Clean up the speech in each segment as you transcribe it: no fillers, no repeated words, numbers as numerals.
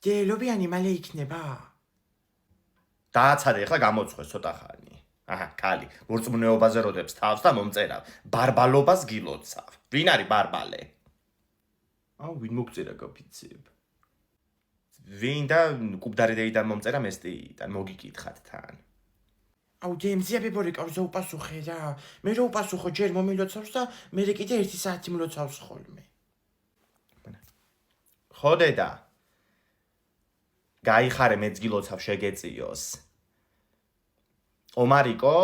დელობიანი მალე იქნება? დააცადე ახლა გამოწვეს ცოტა ხანი. აჰა, ქალი, მორწმუნეობაზე როდებს თავს და მომწერავ. ბარბალობას გილოცავ. ვინ არის ბარბალე? აუ, ვინ მოგწერა გაფიცებ? ვინ და კუბდარიდეიდან მომწერა მესტიიდან, მოგიკითხათ თან. აუ დემზიაბე ბორიკავზე უპასუხე რა. მე რო უპასუხო ჯერ მომილოცავს და მე კიდე 1 საათი მლოცავს ხოლმე. ხო დედა. გაიხარე მეც გილოცავ შეგეწიოს. ომარიკო,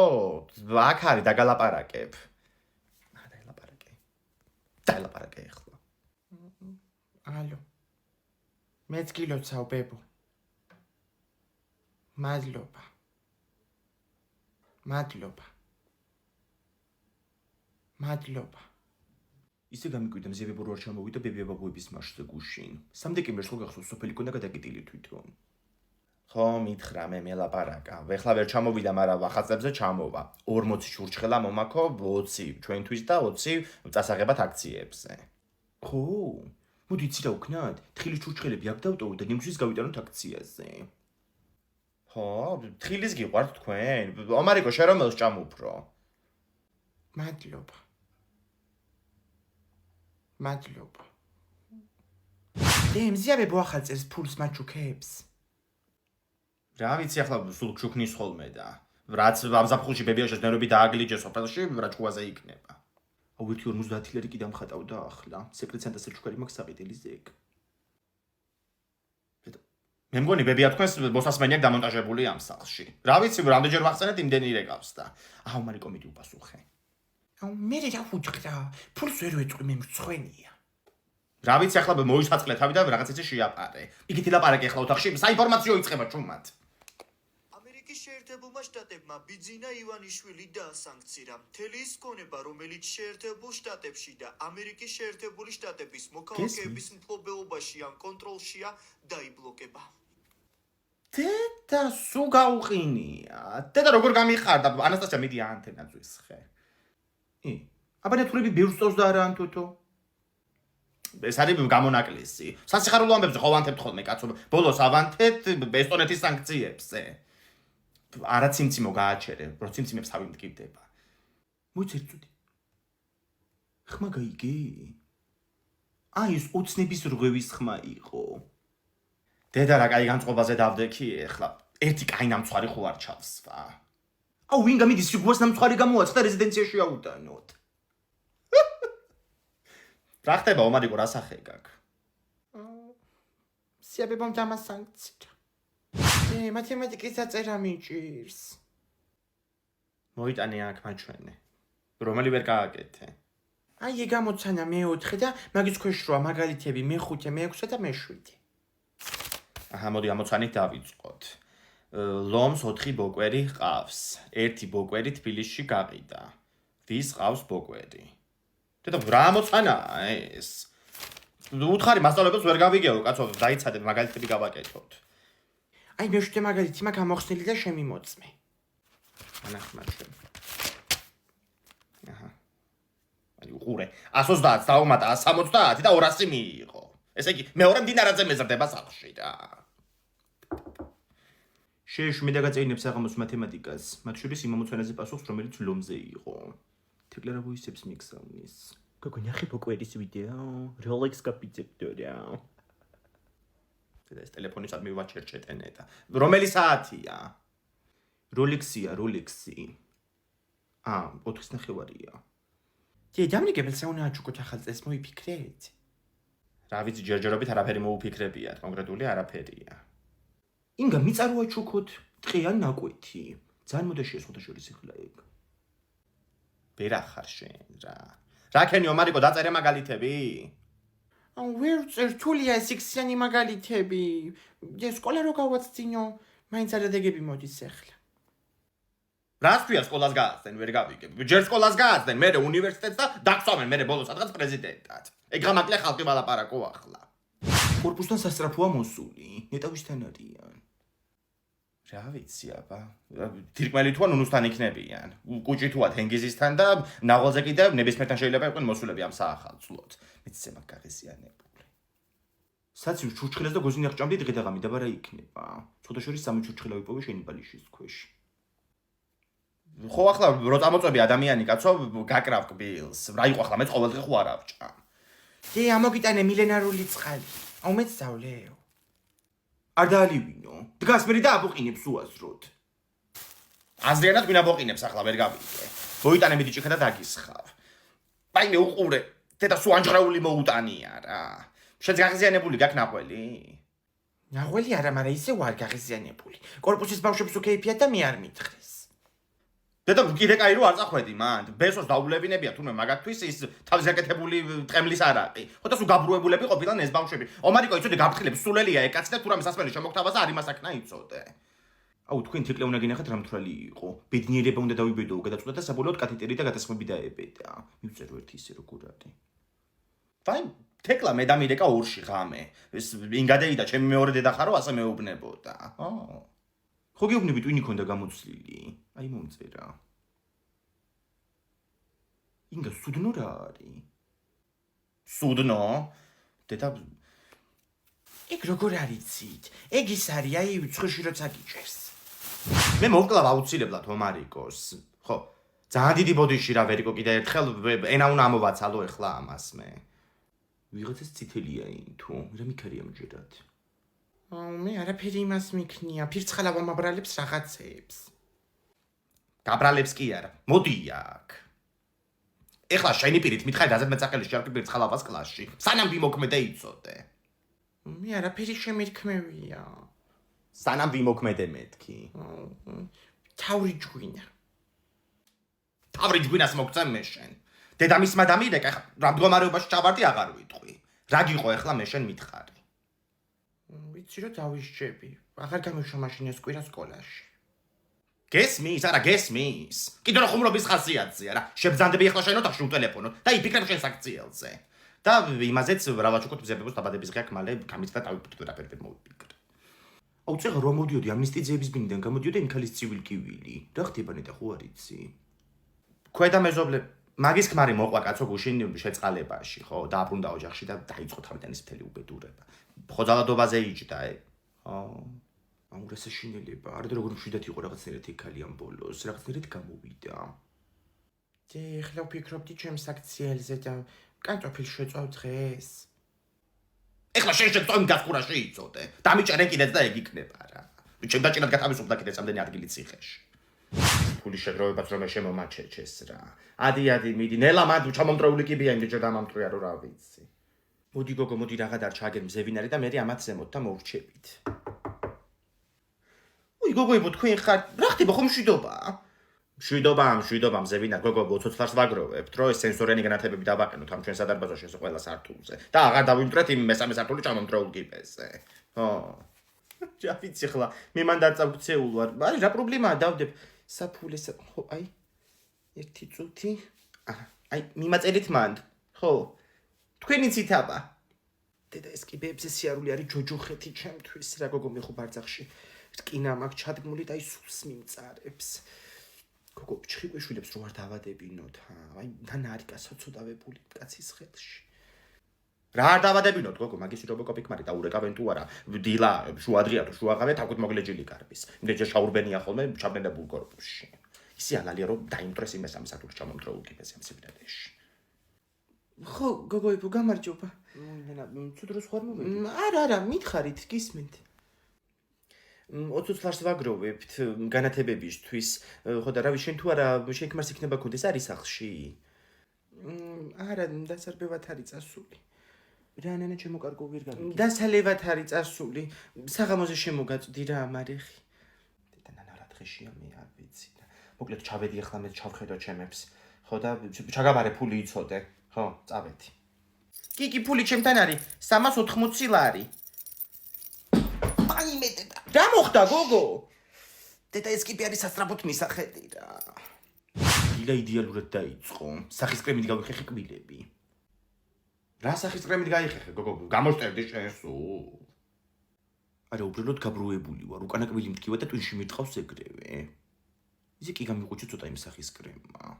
აქ არის დაგალაპარაკებ. დაილაპარაკე ახლა. ალო. მეც გილოცავ ბებო. მადლობა. ისე გამიკვირდა მზიები ბორო არ ჩამოვიდა ბებია ბაბუების მარშზე გუშინ. სამდე კი მერცხლ გახსოვს სოფელი კონდა გადაკეტილი თვითონ. ხო, მითხრა მე მელაპარაკა. ვეხლა ვერ ჩამოვიდა, მაგრამ ახალწლებზე ჩამოვა. 40 შურჩხელა მომაქო, 20 ჩვენთვის და 20 წასაღებად აქციებზე. ხო, მოდი იცი რა ვქნათ? თხილის შურჩხელები აქ დავტოვოთ და ნიმშვის გავიტანოთ აქციაზე. ხო, თხილის გიყვართ თქვენ? ომარიკო, შენ რომელს ჭამუფრო? მადლობა. დემზიაბე ბოახალწეს ფულს მაჩუქებს. რა ვიცი ახლა სულ ჩუქნის ხოლმე და რაც ამზაფხულში ბებიაშას ნერვები დააგლიჯე სოფელში რა ჭუაზე იქნება. აუ 1.50 ლარი კი დამხატავდა ახლა. სეკრეტსანტა სელჩუკარი მაქვს საყიდელის ზეგ. მე მგონი ბებია თქვენს მოსასმენი აქვს დამონტაჟებული ამ სახლში. რა ვიცი რამდენჯერ ვახსენეთ იმდენი რეკავს და აუ მარიკო მიდი უპასუხე. აუ მე რა ვუჭყდა? ფულს ვერ ვეჭყვი მე მრცხვენია. რა ვიცი ახლა მოისაწყლე თავი და რაღაც ისე შეაპარე. იგითი ლაპარაკი ახლა ოთახში საინფორმაციო იწყება ჩუმად. ამერიკის შეერთებულმა შტატებმა ბიძინა ივანიშვილი დაასანქცირა. მთელი ის ქონება, რომელიც შეერთებულ შტატებში და ამერიკის შეერთებული შტატების მოქალაქეების მფლობელობაში ან კონტროლშია, დაიბლოკება. დედა სულ გაუყინია. დედა როგორ გამიხარდა? ანასტასია მიდი ანტენაზე ისხე. აბა ნეთურები ბევრს წავს და არა ანტოთო. ეს არის გამონაკლისი. სასიხარულო ამბებზე ხოვანთებთ ხოლმე კაცო. ბოლოს ავანთეთ ესტონეთის სანქციებზე. არა ციმციმო გააჩერე, რო ციმციმებს თავი მტკივდება. მოიცერწუდი. ხმა გაიგე? აი ეს ოცნების რღვევის ხმა იყო. დედა რა კაი განწყობაზე დავდექი ეხლა. ერთი კაი ნამცვარი ხო არ ჩავსვა. აუ ვინ გამიდის სიგუას ნამცვარი გამოაცხდა რეზიდენციაში აუტანოთ. რა ხდება ომარიკო რა სახე გაქვს? სიაბებამ დამასანქცირა. მათემატიკის დაწერა მიჭირს. მოიტანე აქ მაჩვენე. რომელი ვერ გააკეთე? აი გამოცანა მე-4 და მაგის ქვეშ როა მაგალითები მე-5, მე-6 და მე-7. აჰა, მოდი ამოცანით დავიწყოთ. ლომს 4 ბოკვერი ყავს. 1 ბოკვერი თბილისში გაყიდა. ვის ყავს ბოკვერი? დედა რა ამოცანაა ეს? უთხარი მასწავლებლებს ვერ გავიგეო, კაცო, დაიცადე მაგალითები გავაკეთოთ. აი მე-7 მაგალითი მაგ ამოხსნილი და შემიმოწმე. ანახმარ შენ. აჰა. აი უყურე, 130 დაუმატა 170 და 200 მიიღო. ესე იგი, მეორე მდინარაძე მეზრდება სახლში რა. შეეშვი და გაწეინებს საღამოს მათემატიკას, მათ შორის იმ ამოცანაზე პასუხს, რომელიც ლომზე იყო. თეკლარა ვოისებს მიქსავნის. გოგო ნახე ბოკვერის ვიდეო, როლექს გაპიცებდო რა. ეს ტელეფონისად მივაჩერჩეტენე და რომელი საათია? როლექსია, როლექსი. 4:30-ია. დამრიგებელს უნდა აჩუქოთ ახალწელს მოიფიქრეთ. რა ვიცი, ჯერჯერობით არაფერი მოუფიქრებიათ, კონკრეტული არაფერია. ინგა მიწაროა ჩუქოთ, ტყიან ნაკვეთი. ძალიან მოდაშია სხვადასხვა ეხლა ეგ. ვერ ახარ შენ რა. რა ქენი ომარიკო დაწერე მაგალითები? აუ ვერ რთულია ეს იქსიანი მაგალითები. ეს სკოლა რო გავაცდინო, მაინც არადეგები მოდის ახლა. რას ქვია სკოლას გააცდენ, ვერ გავიგებ. ჯერ სკოლას გააცდენ, მერე უნივერსიტეტს და დაგწავენ მერე ბოლოს სადღაც პრეზიდენტად. ეგ გამაკლე ხალხი ვალაპარაკო ახლა. კორპუსთან სასწრაფოა მოსული, ნეტავისთან არიან. რა ვიცი აბა. თირკმელი თუა ნუნუსთან იქნებიან. კუჭი თუა თენგიზისთან და ნაღვალზე კიდევ ნებისმიერთან შეიძლება იყვნენ მოსულები ამ საახალწლოდ. მეც ზემოთ გაღიზიანებული. საცივ ჩურჩხილას და გოზინი აღჭამდი დღე და ღამე და ბარა იქნება. ცოტა შორის სამი ჩურჩხილა ვიპოვე შენი ბალიშის ქვეშ. ხო ახლა რო წამოწვევი ადამიანი კაცო გაკრავ კბილს. რა იყო ახლა მეც ყოველდღე ხო არ ავჭამ. დე ამოგიტანე მილენარული წყალი. აუ მეც ზავლეო. არ დაალივინო. დგას მერი და აბოყინებს უაზროდ. აზრიანად ვინ აბოყინებს ახლა ვერ გავიგე. მოიტანე მიდი ჭიქა და დაგისხავ. აი მე უყურე. დედა სულ ანჯღრეული მოუტანია რა. შენც გაღიზიანებული გაქვს ნახველი? ნახველი არა, მაგრამ ისე ვარ გაღიზიანებული. კორპუსის ბავშვებს უკეიფიათ და მე არ მითხრეს. დედა კიდე კაი რო არ წახვედი მან. ბესოს დაულებინებია თუნდაც მაგათთვის ის თავის აკეთებული ტყემლის არაყი. ხო და სულ გაბრუებულები ყოფილან ეს ბავშვები. ომარიკო იცოდე გაფრთხილებს სულელია ეკაცი და თუ რამე სასმელი შემოგთავაზა არ იმასაკნა იცოდე. აუ თქვენ თიკლე უნდა გინახეთ რა მთვრალი იყო. ბედნიერება უნდა დავიბედო გადაწყვეტა და საბოლოოდ კათეტერი და გადასხმები დაებედა. მივწერო ერთი ისე როგორ არის. ვაი თეკლა მე დამირეკა ორში ღამე. ეს ინგადეიდა ჩემი მეორე დედა ხარო ასე მეუბნებოდა. ხო გეუბნები ტვინი ქონდა გამოცლილი. აი მომწერა. ინგა სუდნო რა არის? სუდნო? დედა ეგ როგორ არიცით? ეგ ის არის, აი ცხოში როცა გიჭერს. მე მოვკლავ აუცილებლად ომარიკოს. ხო, ძალიან დიდი ბოდიში რა ვერიკო კიდე ერთხელ ენა უნდა ამოვაცალო ეხლა ამას მე. ვიღაცას წითელია ინ თუ რა მიქარია მჯერად. აუ მე არაფერი იმას მიქნია, ფირცხალა ვამაბრალებს რაღაცეებს. გაბრალებს კი არა, მოდი აქ. ეხლა შენი პირით მითხარი დაზეთ მეწახელის შარკი ფირცხალავას კლასში. სანამ ვიმოქმედე იცოდე. მე არაფერი შემირქმევია. სანამ ვიმოქმედე მეთქი. თავრი ჯღვინა. თავრი ჯგვინას მოგწემ მე შენ. დედამისმა დამირეკა, რა მდგომარეობაში ჩავარდი აღარ ვიტყვი. რა გიყო ეხლა მე შენ მითხარი. ვიცი რომ დავისჯები. აღარ გამიშვა მაშინ ეს კვირა სკოლაში. გესმის, არა გესმის. კიდე რა ხუმრობის ხასიათზეა რა. შებძანდები ეხლა შენ ოთახში უტელეფონოთ და იფიქრებ შენ საქციელზე. და იმაზეც რავაჩუკოთ მზებებოს დაბადების დღეა მალე გამიწდა დავიფიქრე და ფერფერ მოვიფიქრე. აუ წეღ რომ მოდიოდი ამნისტიძეების ბინიდან გამოდიოდა იმ ქალის ცივილკივილი. რა ხდება ნეტა ხო არ იცი? ქვედა მეზობლე მაგის ქმარი მოყვა კაცო გუშინ შეწყალებაში, ხო, დააბრუნდა ოჯახში და დაიწყო თავიდან ის მთელი უბედურება. ხოძალადობაზე იჯდა, აუ რა საშინელება, არ და როგორ მშვიდად იყო რაღაცნაირად იქალი ამ ბოლოს, რაღაცნაირად გამოვიდა. დე ეხლა ვფიქრობდი ჩემს აქციელზე და კანტოფილს შეწვავ დღეს. ეხლა შენ შეწვავ გასკურაში იცოდე. დამიჭერე კიდეც და ეგ იქნება რა. ჩემ დაჭერად გათავისუფლდა კიდეც ამდენი ადგილი ციხეში. ფული შეგროვებაც რომ შემომაჩეჩეს რა. ადი მიდი, ნელა მანდ ჩამომტრეული კიბია იმდე დამამტრია რომ რა ვიცი. მოდი გოგო, მოდი რაღა დარჩა აგერ მზევინარი და მე ამათ ზემოთ და მოვრჩებით. უი გოგოებო თქვენ ხარ, რა ხდება ხომ მშვიდობა? მშვიდობა მზევინარ გოგო, ცოცხლას ვაგროვებთ, რომ ეს სენსორიანი განათებები დავაყენოთ ამ ჩვენ სადარბაზოში ეს ყველა სართულზე და აღარ დავიმტრეთ იმ მესამე სართული ჩამომტრეულ კიბეზე. ხო. რა ვიცი ხლა, მე მან დაწავქცეულ ვარ. არის რა პრობლემაა დავდებ საფულეს, ხო, აი ერთი წუთი. აი მიმაწერით მანდ. ხო. თქვენი ციტაბა. დედა ეს კიბეებზე სიარული არის ჯოჯოხეთი ჩემთვის რა გოგო მე ხო ბარძახში. რკინა მაქვს ჩადგმული და აი სულს მიმწარებს. გოგო ჩხიკვეშვილებს რო არ დავადებინოთ, აი ნანარი კაცო ცუდავებული კაცის ხელში. რა არ დავადებინოთ გოგო, მაგის რობოკოპი ქმარი და ურეკავენ თუ არა, დილა შუადღია თუ შუაღამე თავით მოგლეჯილი კარბის. იმდენჯერ შაურბენია ხოლმე ჩაბნელებულ კორპუსში. ისე ალალია რომ დაიმტრეს იმ მესამე სართულის ჩამომტრეულ კიბეზე ამ სიბრალეში. ხო, გოგოებო, გამარჯობა. ცუდ დროს ხარ მომედი? არა, მითხარით, გისმენთ. 20 ლარს ვაგროვებთ განათებებისთვის. ხო და რავი, შენ თუ არა შექმარს იქნება კონდეს არის სახლში? არა, დასარბევად არის წასული. რა ნანა ჩემო კარგო ვერ გავიგე. დასალევად არის წასული. საღამოზე შემოგაწვდი რა მარიხი. და ნანა რა დღეშია მე არ ვიცი. მოკლედ ჩავედი ახლა მე ჩავხედო ჩემებს. ხო და ჩაგაბარე ფული იცოდე. ხო, წავედი. კი, ფული ჩემთან არის 380 ლარი. აი მე დედა. რა მოხდა გოგო? დედა ეს კიბე არის სასწრაფოდ მისახედი რა. დილა იდეალურად დაიწყო. სახის კრემით გავიხეხე კბილები. რა სახის კრემით გაიხეხე გოგო? გამოსტერდი შენ სულ. არა, უბრალოდ გაბრუებული ვარ. უკანა კბილი მткиვა და ტვინში მირტყავს ეგრევე. ისე კი გამიყვუჩო ცოტა იმ სახის კრემა.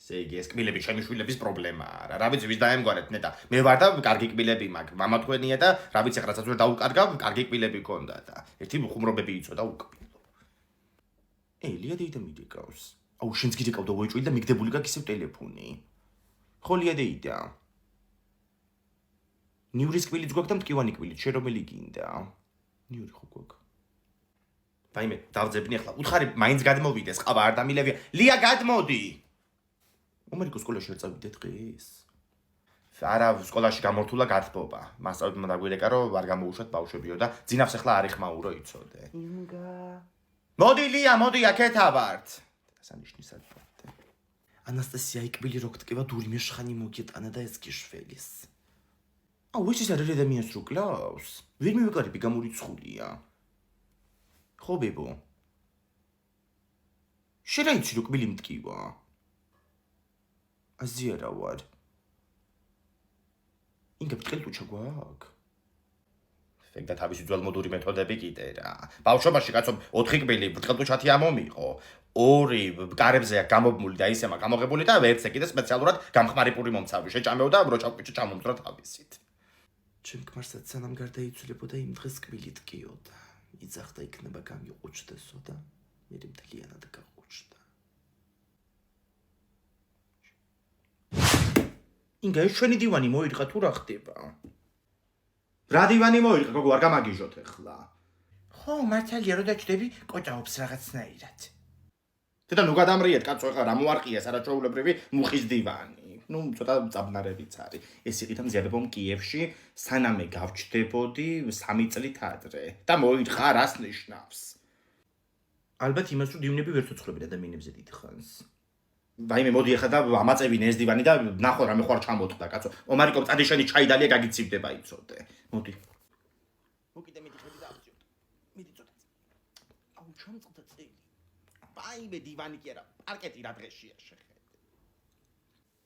ესე იგი ეს კბილები ჩემი შვილების პრობლემაა რა. რა ვიცი ვის დაემგვარეთ ნეტა. მე ვარ და კარგი კბილები მაქვს. მამა თქვენია და რა ვიცი ხრაცაც ვერ დაუკარგავ, კარგი კბილები ქონდა და ერთი ხუმრობები იწოდა უკბილო. ლია დეიდა მიდიკავს. აუ შენც გიდეკავდა უეჭვილი და მიგდებული გაქვს ისევ ტელეფონი. ხო ლია დეიდა. ნიურის კბილიც გვაქვს და მტკივანი კბილიც, შენ რომელი გინდა? ნიური ხო გვაქვს. ვაიმე, დავძებნი ახლა. უთხარი, მაინც გადმოვიდეს, ყავა არ დამილევია. ლია, გადმოდი. მომარიკო სკოლაში არ წავიდე დღეს? არა, სკოლაში გამორთულა გათბობა. მასწავლებელმა დაგვირეკა, რომ არ გამოუშვათ ბავშვებიო და ძინავს ახლა არ იხმაურო იცოდე. იმგა. მოდი ლია, მოდი აქეთა ვართ. დასანიშნისად ვართ. ანასტასია იკბილი რო გტკივა დურიმე შხანი მოგიტანა და ეს გიშველის. აუ ეს ის არის ადამიანს რო კლავს? ვერ მივეკარები გამორიცხულია. ხო ბებო. შენ რა იცი რო კბილი მტკივა? აზია რა ვარ. ინგა ბტყელტუჩა გვაქვს. ფეგდა თავისი ძველმოდური მეთოდები კიდე რა. ბავშვობაში კაცო 4 კბილი ბტყელტუჩათი ამომიყო. 2 კარებზე აქვს გამობმული და ისე მაქვს გამოღებული და ერთზე კიდე სპეციალურად გამხმარი პური მომცავი შეჭამეო და როჭავკიჩო ჩამომძრა თავისით. ჩემ ქმარსაც სანამ გარდაიცვლებოდა იმ დღეს კბილი ტკიოდა. იძახდა იქნება გამიყუჩდესო და მე მთლიანად გაყუჩდა. ინგა ეს ჩვენი დივანი მოირყა თუ რა ხდება? რა დივანი მოირყა გოგო არ გამაგიჟოთ ახლა. ხო, მართალია რომ დაჭდები კოჭაობს რაღაცნაირად. დედა ნუ გადამრიეთ კაცო ახლა რა მოარყიეს არაჩვეულებრივი მუხის დივანი. ნუ ცოტა წაბნარებიც არის. ეს იყითა მზიარებომ კიევში სანამე გავჩდებოდი 3 წლით ადრე და მოირყა რას ნიშნავს? ალბათ იმას რომ დივნები ვერ ცოცხლობენ ადამიანებზე დიდხანს. ვაიმე მოდი ახლა და ამაწევინე ეს დივანი და ნახო რა მე ხوار ჩამოწყდა კაცო. ომარიკო წადიშენი ჩაიდალია გაგიცივდება იცოდე. მოდი. მოკიდე მიდიხები და აღწევთ. მიდი ცოტა. აუ ჩამწყდა წელი. ვაიმე დივანი კი არა, პარკეტი რა დღეშია შეხედე.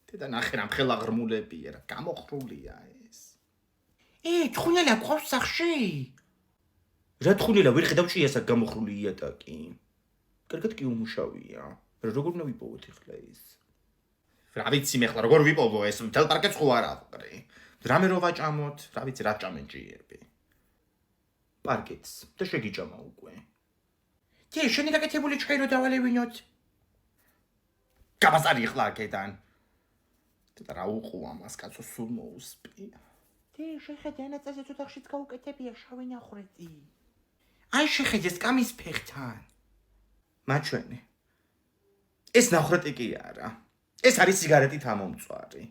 დედა ნახე რა მხელა ღრმულებია რა, გამოხრულია ეს. თხუნელა გვყავს სახში? რა თხუნელა ვერ ხედავ ჭიასაკ გამოხრული იატაკი. კარგად კი უმუშავია. როგორ უნდა ვიპოვოთ ახლა ეს? რა ვიცი მე ახლა როგორ ვიპოვო ეს? მთელ პარკეთს ხო არ ავყრი. დრამე რო ვაჭამოთ, რა ვიცი რა ჭამენ ჭიები. პარკეთს და შეგიჭამა უკვე. შენი გაკეთებული ჩაი რო დავალევინოთ. გაბასარი ახლა აქედან. და რა უყუ ამას კაცო სულ მოუსპი. შეხედე ანაწაზე ცოტა ხშიც გაუკეთებია შავი ნახრეთი. აი შეხედე სკამის ფეხთან. მაჩვენი. ეს ნახრეთი კი არა. ეს არის სიგარეტით ამომწვარი.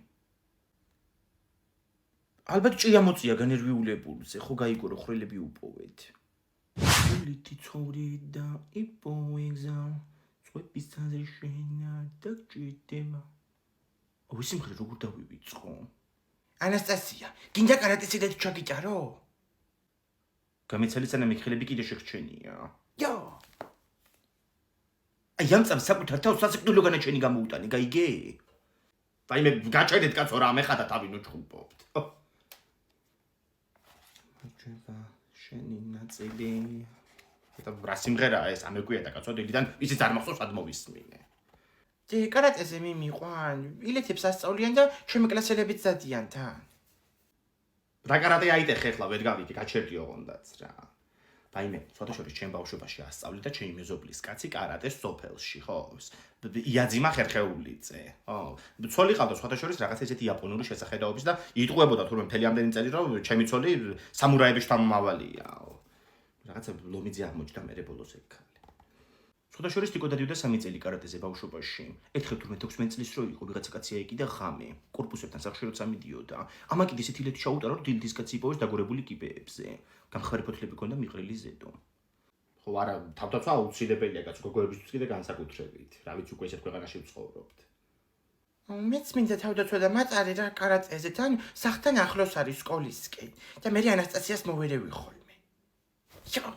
ალბათ ჭია მოწია განერვიულებულზე, ხო გაიგო რომ ხრელები უპოვეთ. ლითი ცხოვრი და იპოვეგზა, წვების თაზე შენა და ჭირდება. აუ ის სიმღერა როგორ დავივიწყო? ანასტასია, გინდა კარატისიდად ჩაგიტარო? გამეცალი სანამ მიხილები კიდე შეხრჩენია. იო. აი ამ წამს საკუთარ თავს სასიკვდილო განაჩენი გამოუტანი, გაიგე? ვაიმე გაჭედეთ კაცო რა მეხადა თავი ნუჩხუბობთ. მოჭება შენი ნაწილი. და რა სიმღერაა ეს ამეკვია და კაცო დილიდან ისიც არ მახსოვს სად მოვისმინე. კარატეზე მიმიყვან, ილეთებს ასწავლიან და ჩემი კლასელებიც დადიან თან. რა კარატე აიტეხე ახლა ვერ გავიგე, გაჩერდიო ოღონდაც რა. ვაიმე, სხვადასხვა ჩემ ბავშვობაში ასწავლე და ჩემი მეზობლის კაცი კარატეს სოფელში, ხო? იაძიმა ხერხეულიძე. ხო. ცოლი ყავდა სხვადასხვა რაღაც ესეთი იაპონური შესახედაობის და იტყუებოდა თურმე მთელი ამდენი წელი რომ ჩემი ცოლი სამურაების შთამომავალია. რაღაცა ლომიძე აღმოჩნდა მერე ბოლოს ეგ ქალი. სხვადასხვა ტიკო დადიოდა 3 წელი კარატეზე ბავშვობაში. ერთხელ თურმე 16 წლის რო იყო ვიღაცა კაცი აიკიდა ღამე. კორპუსებთან სახში როცა მიდიოდა. ამან კიდე ისეთი ლეთი ჩაუტარა რომ დილდის კაცი იპოვეს დაგორებული კიბეებზე. გამხარი ფოთლები ქონდა მიყრილი ზედო. ხო არა, თავდაცვა აუცილებელია კაცო გოგოებისთვის კიდე განსაკუთრებით. რა ვიცი უკვე ესეთ ქვეყანაში ვცხოვრობთ. მეც მინდა თავდაცვა და მაწარე რა კარატეზე თან სახთან ახლოს არის სკოლისკენ და მე ანასტასიას მოვერევი ხოლმე. იო.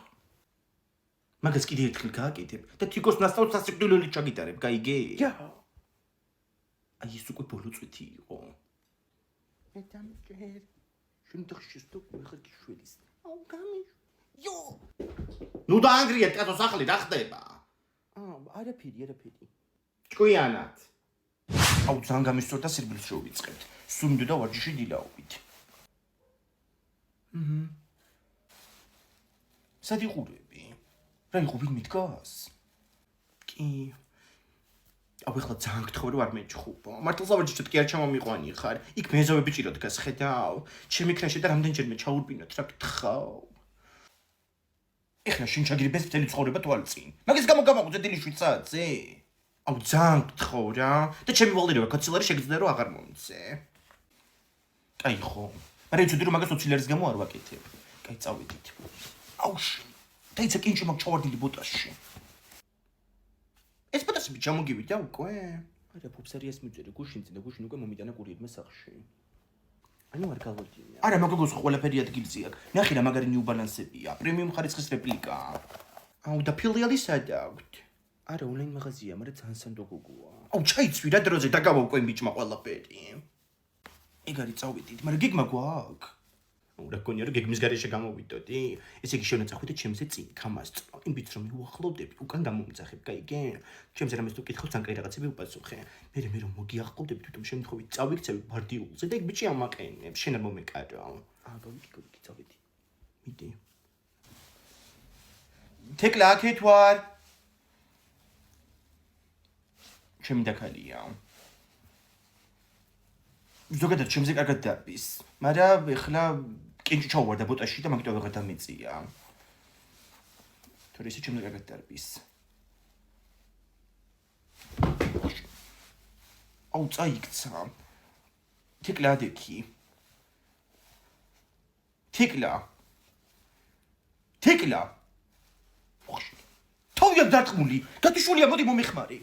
მაგას კიდე ერთხელ გააკეთებ და თიკოს ნასწავლს სასიკვდილოებით ჩაგიტარებ, გაიგე? იო. აი ეს უკვე ბოლო წვითი იყო. მე დამჭერ. შენ დახშეს თუ ხარ გიშველის. აუ გამი. იო. ნუ დაანგრიეთ კაცო სახლი რა ხდება? არაფერი. ჭკვიანად. აუ ძალიან გამისწორდა სირბილს შევიწყებთ. სულ მინდოდა ვარჯიში დილაობით. სად იყურები? რა იყო ვინმე დგას? კი. აუ ეხლა ძალიან გთხოვ რომ არ მეჭხუბო. მართლაც ვარჯიშით კი არ ჩამომიყვანი ხარ. იქ მეზობე ბიჭი რო დგას ხედავ. ჩემი ქრაში და რამდენჯერმე ჩაურბინოთ რა გთხოვ. ეხლა შენ ჩაგირბეს მთელი ცხოვრება თვალწინ. მაგის გამო გამაღვწე დილის 7 საათზე? აუ ძალიან გთხოვ რა. და ჩემი ვალდირება კაცილარი შეგძნე რომ აღარ მომწე. კაი ხო. მაგრამ იცოდი რომ მაგას 20 ლარის გამო არ ვაკეთებ. კაი წავედით. აუ დაიცა კინჭი მაგ ჩავარდილი ბოტასში. ეს ბოტასები ჩამოგივიდა უკვე? არა ფუფსერიას მიწერე გუშინზე და გუშინ უკვე მომიტანა კურიერმა სახში. ანუ არ გავარდია. არა მაგოგოს ყველაფერი ადგილზე აქვს. ნახე რა მაგარი ნიუ ბალანსებია. პრემიუმ ხარისხის რეპლიკაა. აუ და ფილიალი სადა აქვს? არა ონლაინ მაღაზია, მაგრამ ძალიან სანდო გოგოა. აუ ჩაიცვი რა დროზე დაგავა უკვე ბიჭმა ყველაფერი. ეგ არის წავედით, მაგრამ გეგმა გვაქვს. აუ რა გქონია რომ გეგმის გარეშე გამოვიდოდი? ესე იგი შევნაწახვი და ჩემზე წინ გამასწრო. იმ ბიჭს რომ მიუახლოვდები, უკან გამომძახებ, კაიგე? ჩემზე რამეს თუ კითხავ, ძალიან კაი რაღაცები უპასუხე. მე რომ მოგიახლოვდები, თვითონ შემთხვევით წავიქცევი ბარდიულზე და ეგ ბიჭი ამაყენებს, შენ არ მომეკარო. გავიკი, წავედი. მიდი. თეკლა აქეთ ვარ. ჩემი დაქალია. ზოგადად ჩემზე კარგად დარბის, მაგრამ ეხლა კინჭი ჩავვარდა ბოტაში და მაგიტომ ვეღარ დამეწია. თორე ისე ჩემზე კარგად დარბის. აუ წაიქცა. თეკლა ადექი. თეკლა. თავი არ დარტყმული. გათიშულია მოდი მომეხმარე.